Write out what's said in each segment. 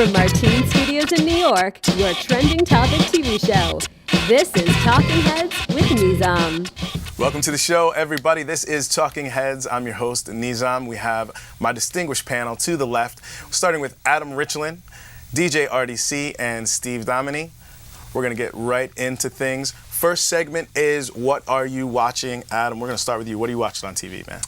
From Martine Studios in New York, your trending topic TV show. This is Talking Heads with Nizam. Welcome to the show, everybody. This is Talking Heads. I'm your host, Nizam. We have my distinguished panel to the left, starting with Adam Richlin, DJ Artie C, and Steve Domini. We're going to get right into things. First segment is What Are You Watching? Adam, we're going to start with you. What are you watching on TV, man?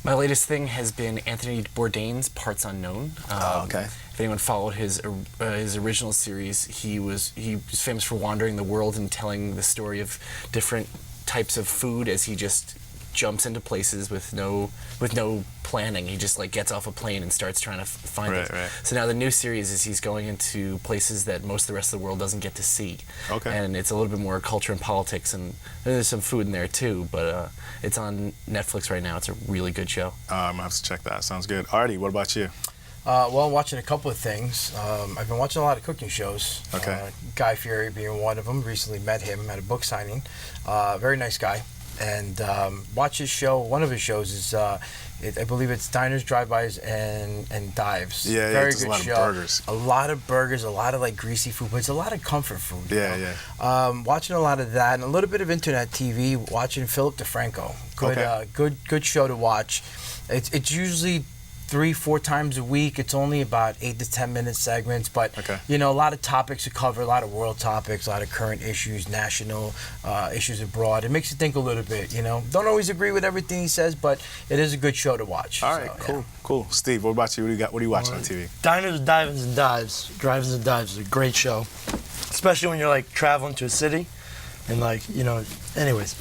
My latest thing has been Anthony Bourdain's Parts Unknown. Okay. If anyone followed his original series, he was famous for wandering the world and telling the story of different types of food as he just jumps into places with no planning. He just like gets off a plane and starts trying to find it. Right. So now the new series is he's going into places that most of the rest of the world doesn't get to see. Okay. And it's a little bit more culture and politics, and there's some food in there too. But it's on Netflix right now. It's a really good show. I'm gonna have to check that. Sounds good. Artie, what about you? Well, I'm watching a couple of things. I've been watching a lot of cooking shows. Okay. Guy Fieri being one of them. Recently met him at a book signing. Very nice guy. And watch his show. One of his shows is, I believe it's Diners, Drive-Bys, and Dives. Yeah, very good show. Of burgers. A lot of burgers, a lot of like greasy food, but it's a lot of comfort food. Yeah. Watching a lot of that and a little bit of internet TV. Watching Philip DeFranco. Good show to watch. It's usually 3-4 times a week. It's only about 8 to 10 minute segments, but a lot of topics to cover, a lot of world topics, a lot of current issues, national issues abroad. It makes you think a little bit. Don't always agree with everything he says, but it is a good show to watch. All right, cool. Steve, what about you? What are you watching on TV? Diners, Drive-ins, and Dives. Drive-ins and Dives is a great show, especially when you're like traveling to a city, and anyways.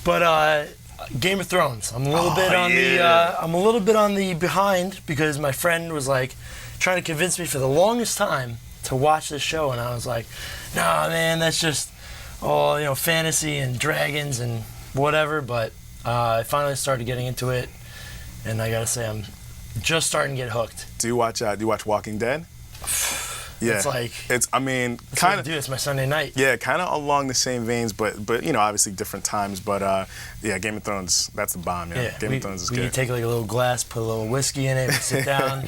But Game of Thrones. I'm a little bit on the behind because my friend was like trying to convince me for the longest time to watch this show, and I was like, nah, man, that's just all fantasy and dragons and whatever. But I finally started getting into it, and I gotta say I'm just starting to get hooked. Do you watch Walking Dead? Yeah, it's kind of. It's my Sunday night. Yeah, kind of along the same veins, but obviously different times. But Game of Thrones, that's the bomb. Yeah, Game of Thrones is good. We take like a little glass, put a little whiskey in it, we sit down,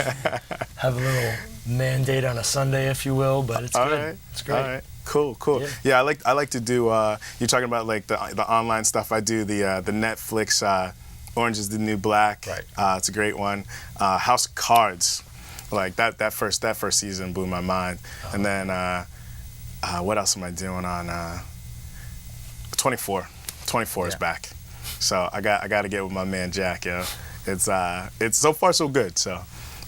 have a little man date on a Sunday, if you will. But it's good. Right. It's great. All right. Cool. Yeah, I like to do. You're talking about like the online stuff. I do the Netflix Orange is the New Black. Right. It's a great one. House of Cards. Like that first season blew my mind. And then what else am I doing on 24? 24 is back. So I got to get with my man Jack. It's so far so good. So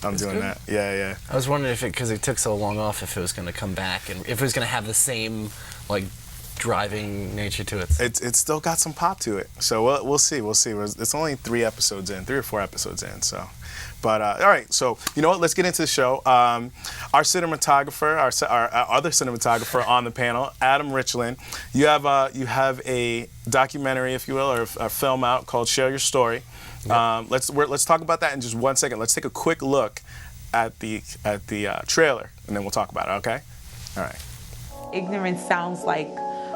I'm doing that. Yeah. I was wondering if because it took so long off, if it was going to come back and if it was going to have the same like driving nature to it. It's still got some pop to it. So we'll see. It's only 3 or 4 episodes in. So. But all right, so you know what? Let's get into the show. Our cinematographer, our other cinematographer on the panel, Adam Richlin. You have a documentary, if you will, or a film out called "Share Your Story." Yep. Let's talk about that in just 1 second. Let's take a quick look at the trailer, and then we'll talk about it. Okay? All right. Ignorance sounds like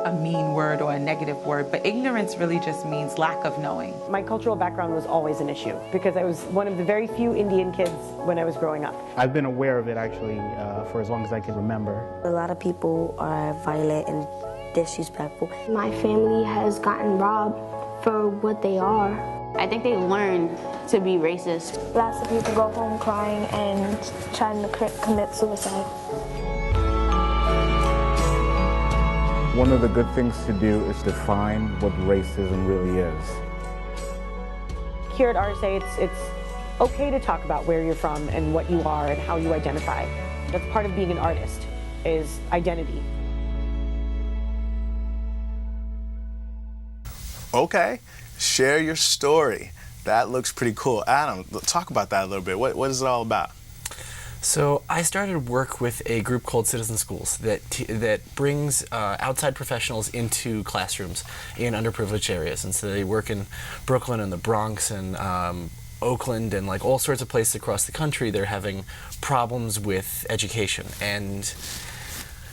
a mean word or a negative word, but ignorance really just means lack of knowing. My cultural background was always an issue because I was one of the very few Indian kids when I was growing up. I've been aware of it actually for as long as I can remember. A lot of people are violent and disrespectful. My family has gotten robbed for what they are. I think they learned to be racist. Lots of people go home crying and trying to commit suicide. One of the good things to do is define what racism really is. Here at RSA, it's okay to talk about where you're from and what you are and how you identify. That's part of being an artist, is identity. Okay, share your story. That looks pretty cool. Adam, talk about that a little bit. What is it all about? So I started work with a group called Citizen Schools that brings outside professionals into classrooms in underprivileged areas. And so they work in Brooklyn and the Bronx and Oakland and like all sorts of places across the country. They're having problems with education. And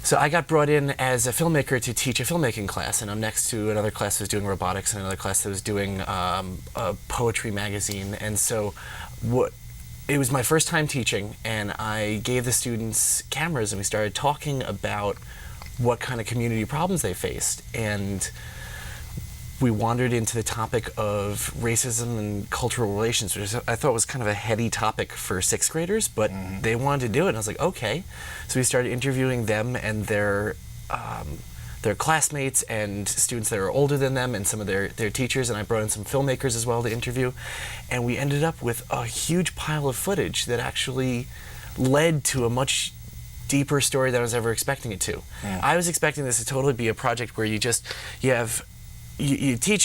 so I got brought in as a filmmaker to teach a filmmaking class, and I'm next to another class that was doing robotics and another class that was doing a poetry magazine. And so what it was my first time teaching, and I gave the students cameras, and we started talking about what kind of community problems they faced. And we wandered into the topic of racism and cultural relations, which I thought was kind of a heady topic for sixth graders, but they wanted to do it, and I was like, okay. So we started interviewing them and their classmates and students that are older than them and some of their teachers, and I brought in some filmmakers as well to interview, and we ended up with a huge pile of footage that actually led to a much deeper story than I was ever expecting it to. I was expecting this to totally be a project where you teach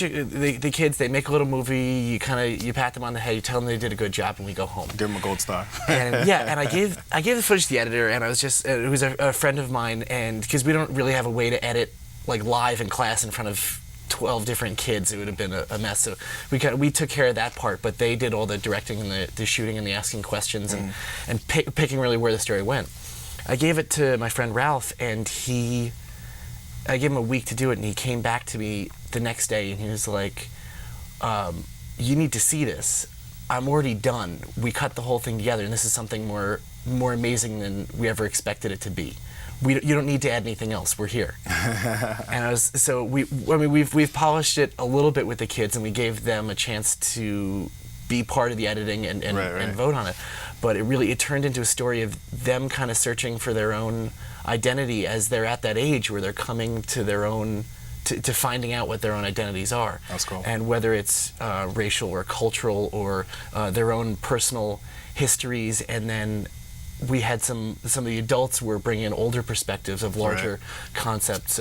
the kids, they make a little movie, you pat them on the head, you tell them they did a good job, and we go home. Give them a gold star. And I gave the footage to the editor, and I was just, who's a friend of mine, and because we don't really have a way to edit like live in class in front of 12 different kids, it would have been a mess. So we took care of that part, but they did all the directing and the shooting and the asking questions and picking really where the story went. I gave it to my friend Ralph, and I gave him a week to do it, and he came back to me the next day, and he was like, you need to see this. I'm already done. We cut the whole thing together, and this is something more amazing than we ever expected it to be. You don't need to add anything else. We're here. And we've polished it a little bit with the kids, and we gave them a chance to be part of the editing and vote on it. But it turned into a story of them kind of searching for their own identity as they're at that age where they're coming to their own, to finding out what their own identities are. That's cool. And whether it's racial or cultural or their own personal histories, and then we had some of the adults were bringing in older perspectives of larger concepts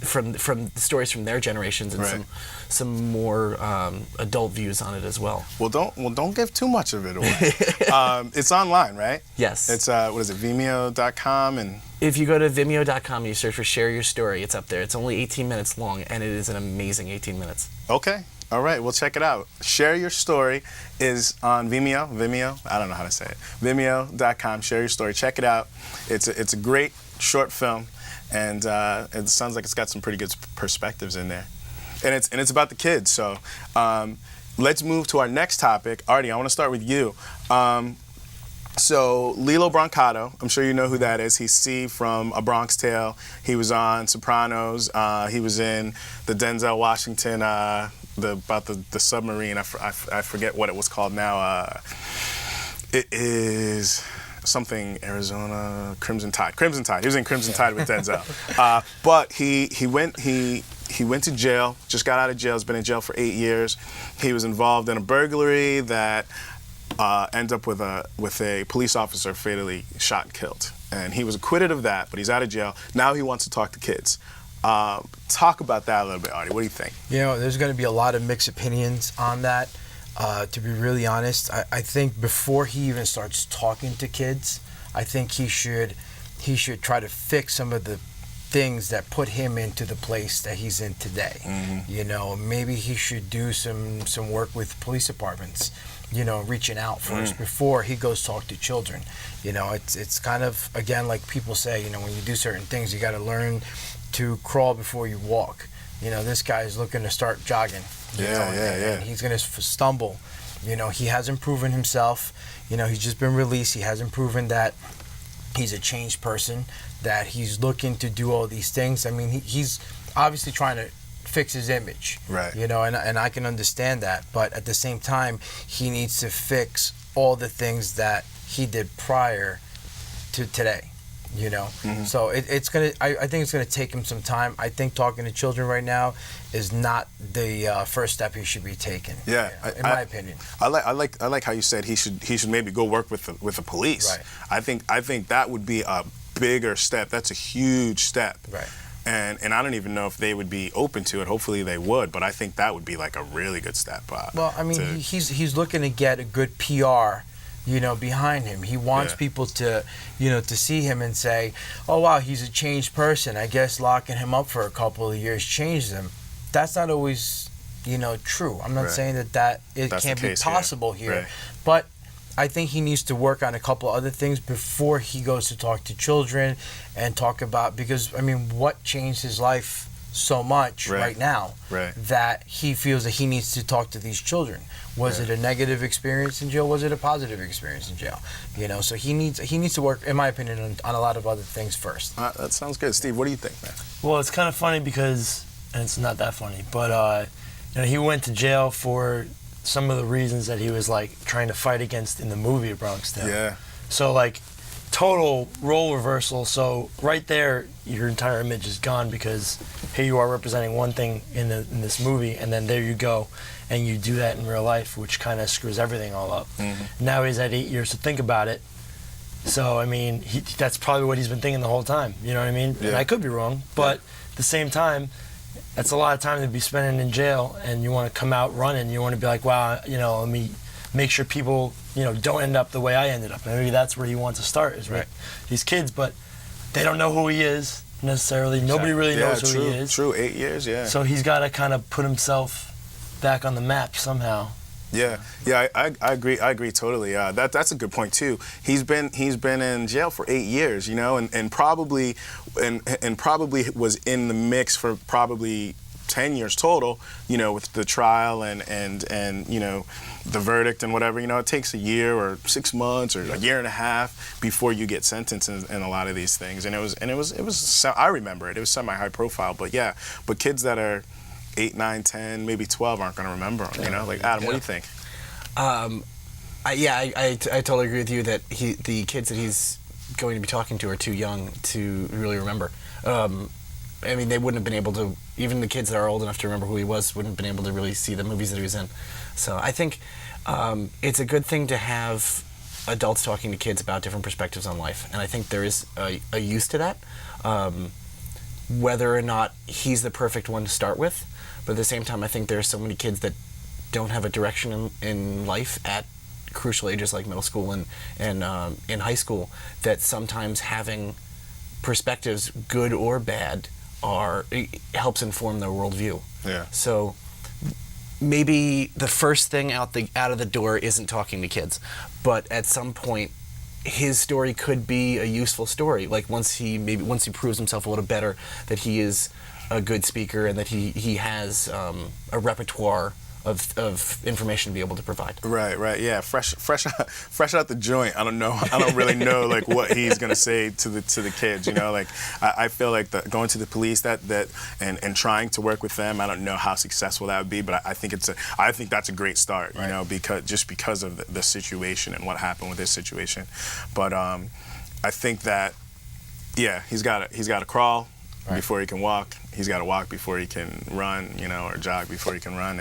from stories from their generations, and some more adult views on it as well. Well, don't give too much of it away. It's online, right? Yes. It's what is it, Vimeo.com, and if you go to Vimeo.com, you search for "Share Your Story." It's up there. It's only 18 minutes long, and it is an amazing 18 minutes. Okay. All right, we'll check it out. Share Your Story is on Vimeo. I don't know how to say it. Vimeo.com. Share Your Story. Check it out. It's a great short film, and it sounds like it's got some pretty good perspectives in there, and it's about the kids. So let's move to our next topic. Artie, I want to start with you. So Lillo Brancato, I'm sure you know who that is. He's C from A Bronx Tale. He was on Sopranos. He was in the Denzel Washington. About the submarine. I forget what it was called now. It is something Arizona Crimson Tide. Crimson Tide. He was in Crimson Tide with Denzel. But he went to jail. Just got out of jail. He's been in jail for 8 years. He was involved in a burglary that ended up with a police officer fatally shot and killed. And he was acquitted of that, but he's out of jail. Now he wants to talk to kids. Talk about that a little bit, Artie. What do you think? There's going to be a lot of mixed opinions on that. To be really honest, I think before he even starts talking to kids, I think he should try to fix some of the things that put him into the place that he's in today. Mm-hmm. Maybe he should do some work with police departments. Reaching out first before he goes talk to children. It's kind of, again, like people say, when you do certain things, you got to learn to crawl before you walk. This guy's looking to start jogging. And he's going to stumble. He hasn't proven himself. He's just been released. He hasn't proven that he's a changed person, that he's looking to do all these things. I mean, he's obviously trying to fix his image. Right. And I can understand that. But at the same time, he needs to fix all the things that he did prior to today. Mm-hmm. So it's gonna. I think it's gonna take him some time. I think talking to children right now is not the first step he should be taking. Yeah, in my opinion. I like how you said he should maybe go work with the police. Right. I think that would be a bigger step. That's a huge step. Right. And I don't even know if they would be open to it. Hopefully they would, but I think that would be like a really good step. Well, I mean, he's looking to get a good PR. Behind him. He wants people to, to see him and say, oh, wow, he's a changed person. I guess locking him up for a couple of years changed him. That's not always, true. I'm not saying that it can't be possible here. Right. But I think he needs to work on a couple other things before he goes to talk to children and talk about, because, I mean, what changed his life so much right now Right. that he feels that he needs to talk to these children. Was it a negative experience in jail? Was it a positive experience in jail? You know, so he needs to work, in my opinion, on a lot of other things first. That sounds good. Steve, what do you think, man? Well, it's kind of funny because, and it's not that funny, but you know, he went to jail for some of the reasons that he was like trying to fight against in the movie Bronx Tale. Yeah. So like total role reversal. So right there, your entire image is gone because here you are representing one thing in this movie, and then there you go, and you do that in real life, which kind of screws everything all up. Now he's had 8 years to think about it. So I mean, that's probably what he's been thinking the whole time. You know what I mean? Yeah. And I could be wrong, but at the same time, that's a lot of time to be spending in jail, and you want to come out running. You want to be like, wow, you know, let me make sure people, you know, don't end up the way I ended up. And maybe that's where he wants to start, is with these kids, but they don't know who he is necessarily. Nobody really knows who he is. True, 8 years, yeah. So he's got to kind of put himself back on the map somehow. Yeah, I agree totally. That's a good point too. He's been in jail for 8 years, you know, and probably was in the mix for probably 10 years total, you know, with the trial and you know, the verdict and whatever. You know, it takes a year or 6 months or a year and a half before you get sentenced in a lot of these things. And it was I remember it. It was semi-high profile, but yeah, but kids that are 8, 9, 10, maybe 12 aren't going to remember them, you know? Like, Adam, what do you think? I totally agree with you that the kids that he's going to be talking to are too young to really remember. I mean, they wouldn't have been able to, even the kids that are old enough to remember who he was wouldn't have been able to really see the movies that he was in. So I think it's a good thing to have adults talking to kids about different perspectives on life. And I think there is a use to that. Whether or not he's the perfect one to start with. But at the same time, I think there are so many kids that don't have a direction in life at crucial ages like middle school and in high school, that sometimes having perspectives, good or bad, helps inform their worldview. Yeah. So maybe the first thing out of the door isn't talking to kids, but at some point his story could be a useful story. Like once he proves himself a little better, that he is a good speaker and that he has a repertoire of information to be able to provide. Right, yeah. Fresh out the joint. I don't really know like what he's gonna say to the kids. You know, like I feel like going to the police and trying to work with them. I don't know how successful that would be, but I think that's a great start. You know, because of the situation and what happened with this situation. But I think that he's got to crawl before he can walk. He's got to walk before he can run, you know, or jog before he can run,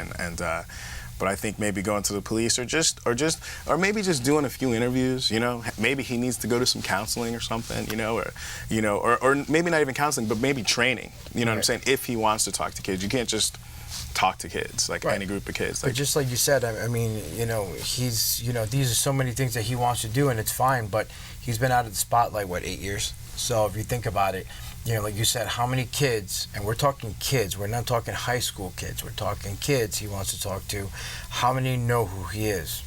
but I think maybe going to the police or maybe just doing a few interviews, you know. Maybe he needs to go to some counseling or something, you know, or maybe not even counseling, but maybe training. You know what I'm saying? If he wants to talk to kids, you can't just talk to kids like any group of kids. But just like you said, I mean, you know, these are so many things that he wants to do, and it's fine. But he's been out of the spotlight 8 years. So if you think about it. You know, like you said, how many kids, and we're talking kids, we're not talking high school kids, we're talking kids he wants to talk to, how many know who he is?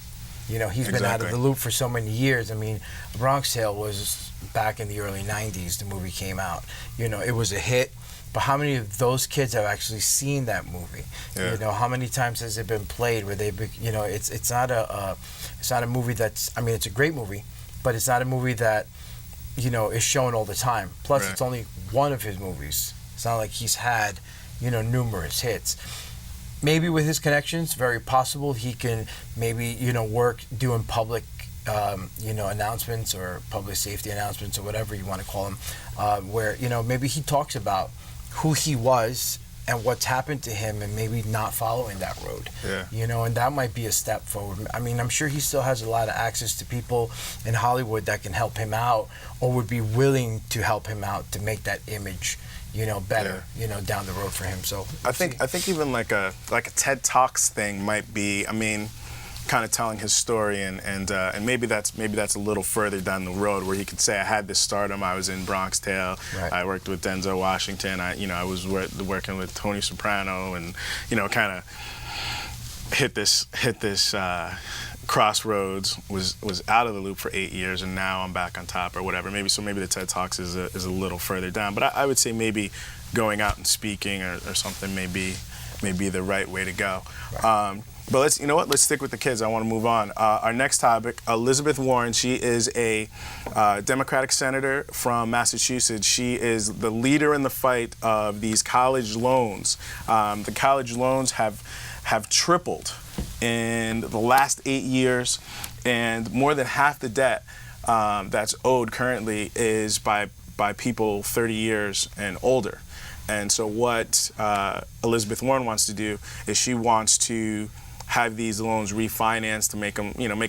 You know, he's been out of the loop for so many years. I mean, Bronx Tale was back in the early 90s, the movie came out. You know, it was a hit, but how many of those kids have actually seen that movie? Yeah. You know, how many times has it been played where you know, it's not a movie that's, I mean, it's a great movie, but it's not a movie that, you know, is shown all the time. Plus, it's only one of his movies. It's not like he's had, you know, numerous hits. Maybe with his connections, very possible he can maybe, you know, work doing public, you know, announcements or public safety announcements or whatever you want to call them, where, you know, maybe he talks about who he was and what's happened to him and maybe not following that road. Yeah. You know, and that might be a step forward. I mean, I'm sure he still has a lot of access to people in Hollywood that can help him out or would be willing to help him out to make that image, you know, better, you know, down the road for him. So I think even like a TED Talks thing might be, I mean, kind of telling his story and maybe that's a little further down the road where he could say I had this stardom, I was in Bronx Tale, I worked with Denzel Washington, I was working with Tony Soprano, and you know, kind of hit this Crossroads was out of the loop for 8 years, and now I'm back on top or whatever. Maybe the TED Talks is a little further down. But I would say maybe going out and speaking or something may be the right way to go. Right. But let's stick with the kids. I want to move on. Our next topic, Elizabeth Warren. She is a Democratic senator from Massachusetts. She is the leader in the fight of these college loans. The college loans have tripled in the last 8 years, and more than half the debt that's owed currently is by people 30 years and older. And so what Elizabeth Warren wants to do is she wants to have these loans refinanced to make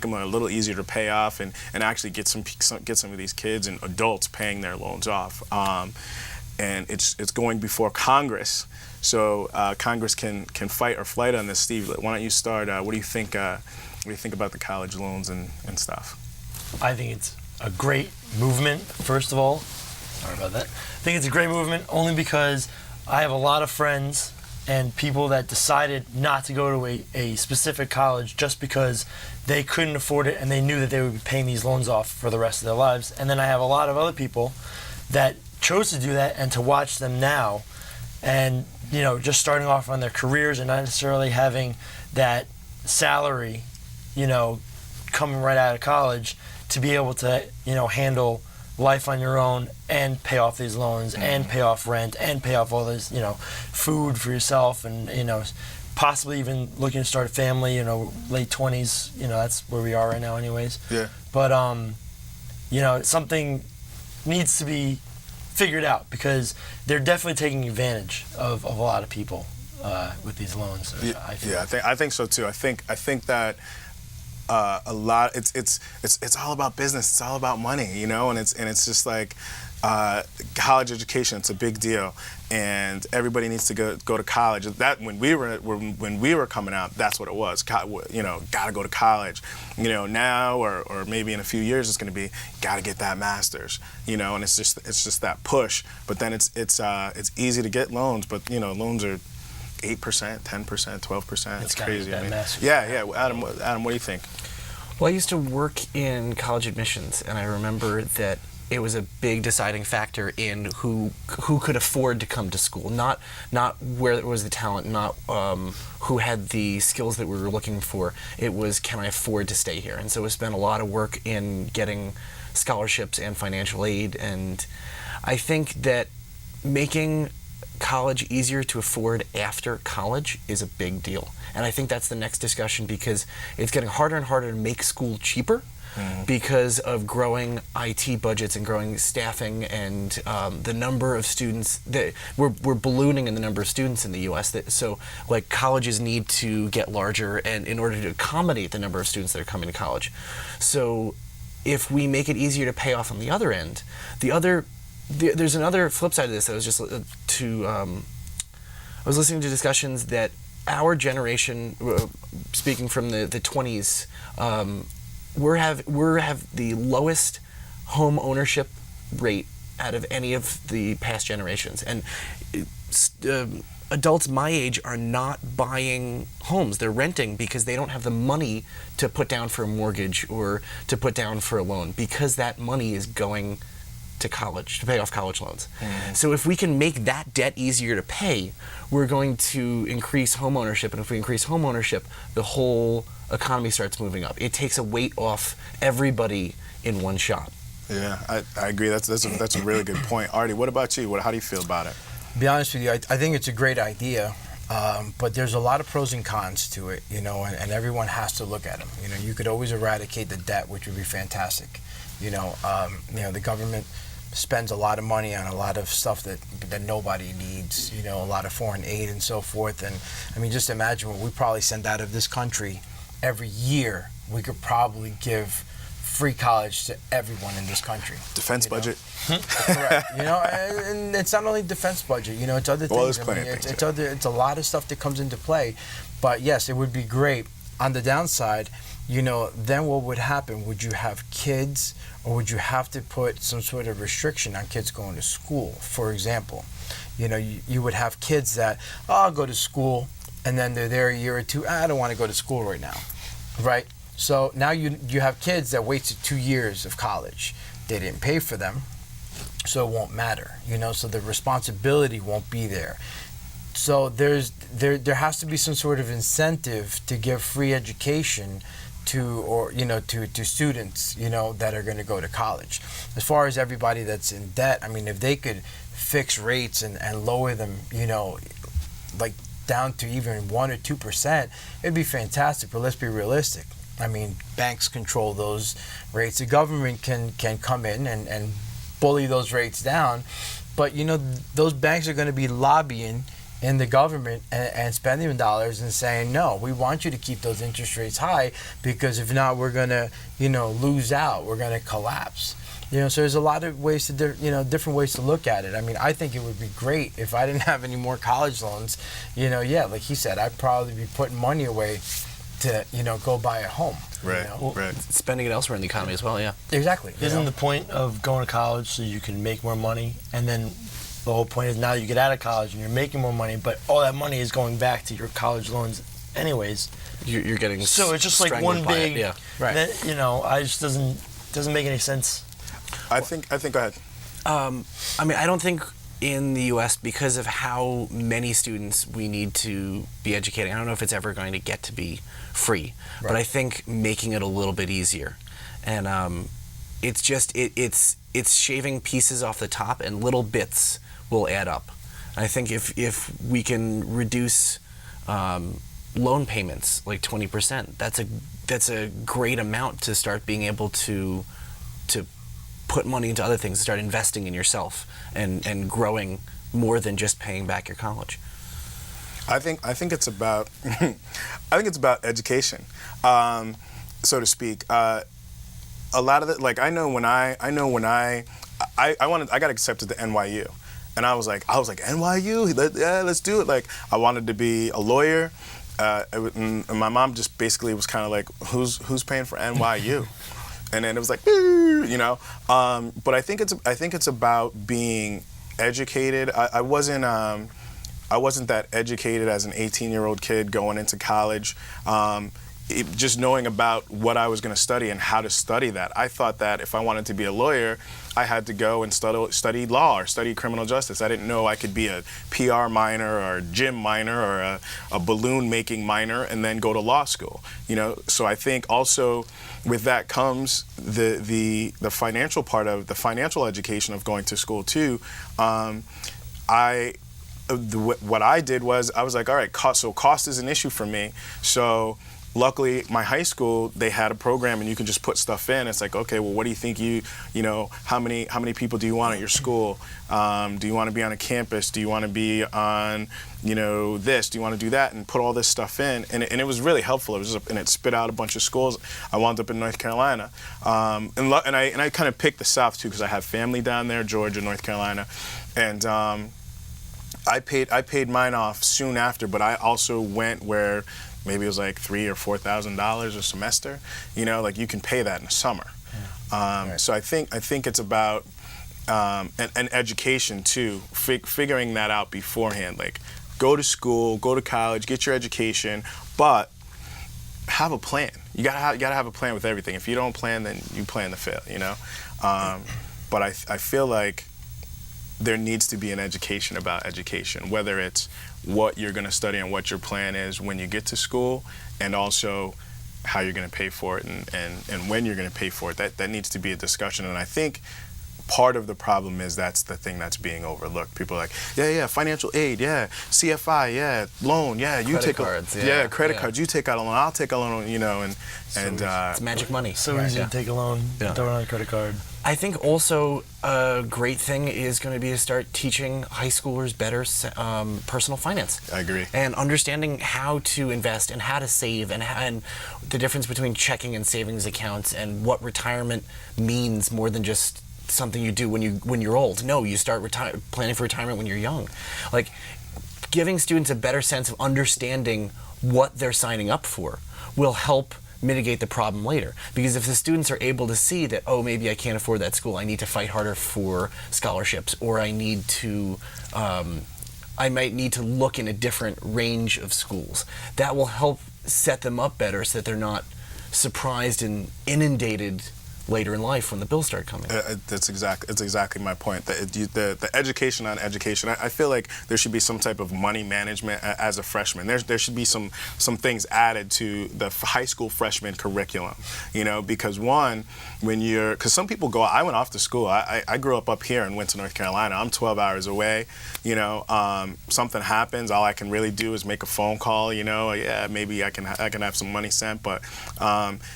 them a little easier to pay off, and actually get some of these kids and adults paying their loans off. And it's going before Congress. So Congress can fight or flight on this. Steve, why don't you start? What do you think? What do you think about the college loans and stuff? I think it's a great movement. First of all, sorry about that. I think it's a great movement only because I have a lot of friends and people that decided not to go to a specific college just because they couldn't afford it and they knew that they would be paying these loans off for the rest of their lives. And then I have a lot of other people that chose to do that, and to watch them now and just starting off on their careers and not necessarily having that salary coming right out of college to be able to handle life on your own and pay off these loans and pay off rent and pay off all this food for yourself, and possibly even looking to start a family, late 20s, that's where we are right now anyways. Yeah. But something needs to be figured out because they're definitely taking advantage of a lot of people with these loans. I think so too. I think that a lot. It's all about business. It's all about money, and it's just like college education. It's a big deal, and everybody needs to go to college. That when we were coming out, that's what it was. Got to go to college. Now or maybe in a few years, it's going to be got to get that master's. And it's just that push. But then it's easy to get loans, but loans are 8%, 10%, 12%. It's crazy. Yeah. Adam, what do you think? Well, I used to work in college admissions, and I remember that it was a big deciding factor in who could afford to come to school. Not where was the talent, not who had the skills that we were looking for. It was, can I afford to stay here? And so we spent a lot of work in getting scholarships and financial aid. And I think that making college easier to afford after college is a big deal. And I think that's the next discussion, because it's getting harder and harder to make school cheaper because of growing IT budgets and growing staffing and the number of students that we're ballooning in the number of students in the U.S. So colleges need to get larger, and in order to accommodate the number of students that are coming to college. So if we make it easier to pay off on the other end, there's another flip side of this. I was just I was listening to discussions that our generation, speaking from the 20s, we have the lowest home ownership rate out of any of the past generations, and adults my age are not buying homes. They're renting because they don't have the money to put down for a mortgage or to put down for a loan, because that money is going to college, to pay off college loans. So if we can make that debt easier to pay, we're going to increase home ownership, and if we increase home ownership, the whole economy starts moving up. It takes a weight off everybody in one shot. Yeah, I agree. That's a really good point. Artie, what about you? How do you feel about it? To be honest with you, I think it's a great idea, but there's a lot of pros and cons to it, and everyone has to look at them. You could always eradicate the debt, which would be fantastic. The government spends a lot of money on a lot of stuff that nobody needs, a lot of foreign aid and so forth. And I mean, just imagine what we probably send out of this country every year. We could probably give free college to everyone in this country. Defense budget. Correct. And it's not only defense budget, it's other things. Well, there's plenty of things. It's a lot of stuff that comes into play. But yes, it would be great. On the downside, then what would happen? Would you have kids, or would you have to put some sort of restriction on kids going to school? For example, you would have kids that, I'll go to school, and then they're there a year or two, I don't want to go to school right now, right? So now you have kids that wasted 2 years of college. They didn't pay for them, so it won't matter, so the responsibility won't be there. So there has to be some sort of incentive to give free education to students, that are going to go to college. As far as everybody that's in debt, I mean, if they could fix rates and lower them, like down to even 1 or 2%, it'd be fantastic. But let's be realistic. I mean, banks control those rates. The government can come in and bully those rates down. But, those banks are going to be lobbying in the government and spending dollars and saying, no, we want you to keep those interest rates high, because if not, we're going to, lose out. We're going to collapse. So there's a lot of ways to, different ways to look at it. I mean, I think it would be great if I didn't have any more college loans. Like he said, I'd probably be putting money away to, go buy a home. Right, right. Spending it elsewhere in the economy as well, yeah. Exactly. Isn't the point of going to college so you can make more money, and then the whole point is now you get out of college and you're making more money, but all that money is going back to your college loans anyways. You're getting so it's just like one big, yeah, right. I just doesn't make any sense. I think go ahead. I mean, I don't think in the U.S., because of how many students we need to be educating, I don't know if it's ever going to get to be free, right. But I think making it a little bit easier, and it's just it's shaving pieces off the top, and little bits will add up. I think if we can reduce loan payments like 20%, that's a great amount to start being able to put money into other things, start investing in yourself and growing more than just paying back your college. I think it's about education, so to speak. A lot of it, like I got accepted to NYU, and I was like NYU, yeah, let's do it. Like I wanted to be a lawyer, and my mom just basically was kind of like, who's paying for NYU? And then it was like, but I think it's about being educated. I wasn't that educated as an 18-year-old kid going into college. Just knowing about what I was going to study and how to study that. I thought that if I wanted to be a lawyer, I had to go and study law or study criminal justice. I didn't know I could be a PR minor or a gym minor or a balloon making minor and then go to law school. So I think also with that comes the financial part of the financial education of going to school too. What I did was I was like, all right, cost is an issue for me. So luckily, my high school, they had a program and you can just put stuff in. It's like, okay, well, what do you think how many people do you want at your school? Do you want to be on a campus? Do you want to be on, this? Do you want to do that? And put all this stuff in. And it was really helpful. And it spit out a bunch of schools. I wound up in North Carolina. And I kind of picked the South too because I have family down there, Georgia, North Carolina. And I paid mine off soon after, but I also went where maybe it was like $3,000 or $4,000 a semester. Like you can pay that in the summer. Right. So I think it's about and education too, figuring that out beforehand. Like go to school, go to college, get your education, but have a plan. You gotta have a plan with everything. If you don't plan, then you plan to fail. But I feel like there needs to be an education about education, whether it's what you're going to study and what your plan is when you get to school, and also how you're going to pay for it and when you're going to pay for it. That needs to be a discussion. And I think part of the problem is that's the thing that's being overlooked. People are like, yeah, financial aid, yeah, CFI, yeah, loan, yeah, you credit take cards, credit cards, you take out a loan, I'll take a loan, and it's magic money. So easy to take a loan, throw it on a credit card. I think also a great thing is going to be to start teaching high schoolers better personal finance. I agree. And understanding how to invest and how to save and the difference between checking and savings accounts and what retirement means more than just something you do when you're old. No, you start planning for retirement when you're young. Like giving students a better sense of understanding what they're signing up for will help mitigate the problem later. Because if the students are able to see that, oh, maybe I can't afford that school, I need to fight harder for scholarships, or I might need to look in a different range of schools. That will help set them up better so that they're not surprised and inundated later in life when the bills start coming. It's exactly my point. The education on education. I feel like there should be some type of money management as a freshman. There should be some things added to the high school freshman curriculum. You know, because because some people go. I went off to school. I grew up here in Winter, North Carolina. I'm 12 hours away. You know, something happens. All I can really do is make a phone call. You know, yeah, maybe I can have some money sent. But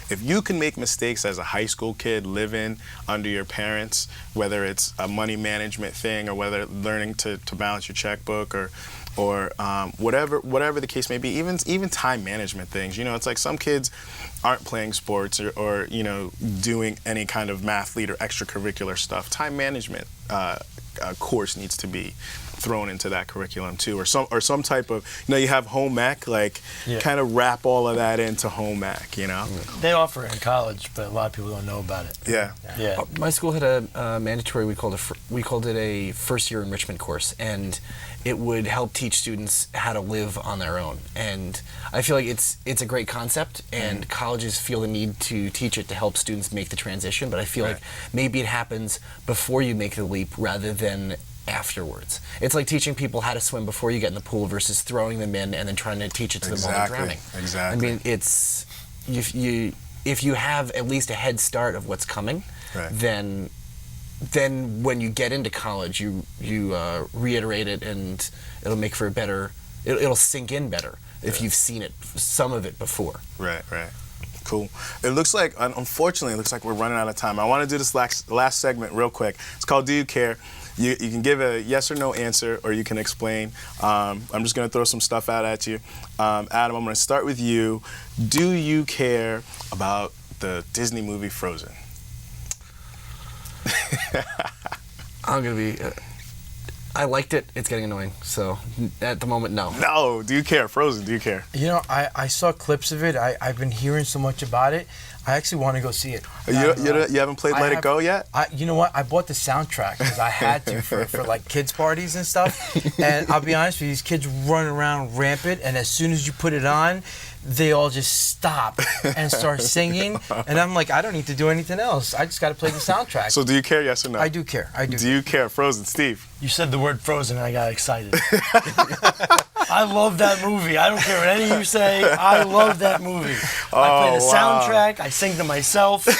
if you can make mistakes as a high school kid living under your parents, whether it's a money management thing or whether learning to balance your checkbook or whatever the case may be, even time management things. You know, it's like some kids aren't playing sports or you know, doing any kind of mathlete or extracurricular stuff. Time management course needs to be thrown into that curriculum too, or some type of, you know, you have home ec, like kind of wrap all of that into home ec, you know. They offer it in college, but a lot of people don't know about it. Yeah. My school had a mandatory, we called it a first year enrichment course, and it would help teach students how to live on their own. And I feel like it's a great concept, and colleges feel the need to teach it to help students make the transition, but I feel like maybe it happens before you make the leap rather than afterwards. It's like teaching people how to swim before you get in the pool versus throwing them in and then trying to teach it to them while they're drowning. Exactly. I mean, it's if you have at least a head start of what's coming, then when you get into college, you reiterate it, and it'll make for a better. It'll sink in better if you've seen some of it before. Right. Cool. It looks like, unfortunately, we're running out of time. I want to do this last segment real quick. It's called Do You Care? You can give a yes or no answer, or you can explain. I'm just going to throw some stuff out at you. Adam, I'm going to start with you. Do you care about the Disney movie Frozen? I'm going to be... I liked it. It's getting annoying. So at the moment, no. No. Do you care? Frozen, do you care? You know, I saw clips of it. I've been hearing so much about it. I actually want to go see it. You haven't played Let It Go yet? You know what? I bought the soundtrack because I had to for like kids parties and stuff. And I'll be honest with you, these kids run around rampant, and as soon as you put it on, they all just stop and start singing. And I'm like, I don't need to do anything else. I just got to play the soundtrack. So do you care, yes or no? I do care. Do you care? Frozen, Steve? You said the word Frozen and I got excited. I love that movie. I don't care what any of you say. I love that movie. I play the soundtrack. I sing to myself. You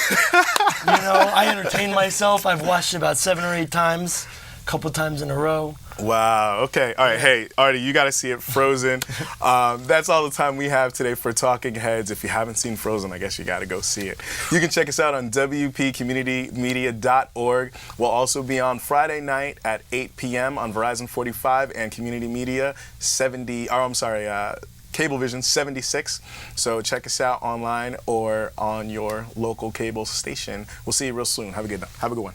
know, I entertain myself. I've watched it about 7 or 8 times, a couple times in a row. Wow. Okay. All right. Hey, Artie, you got to see it. Frozen. That's all the time we have today for Talking Heads. If you haven't seen Frozen, I guess you got to go see it. You can check us out on WPCommunityMedia.org. We'll also be on Friday night at 8 p.m. on Verizon 45 and Community Media Cablevision 76. So check us out online or on your local cable station. We'll see you real soon. Have a good one.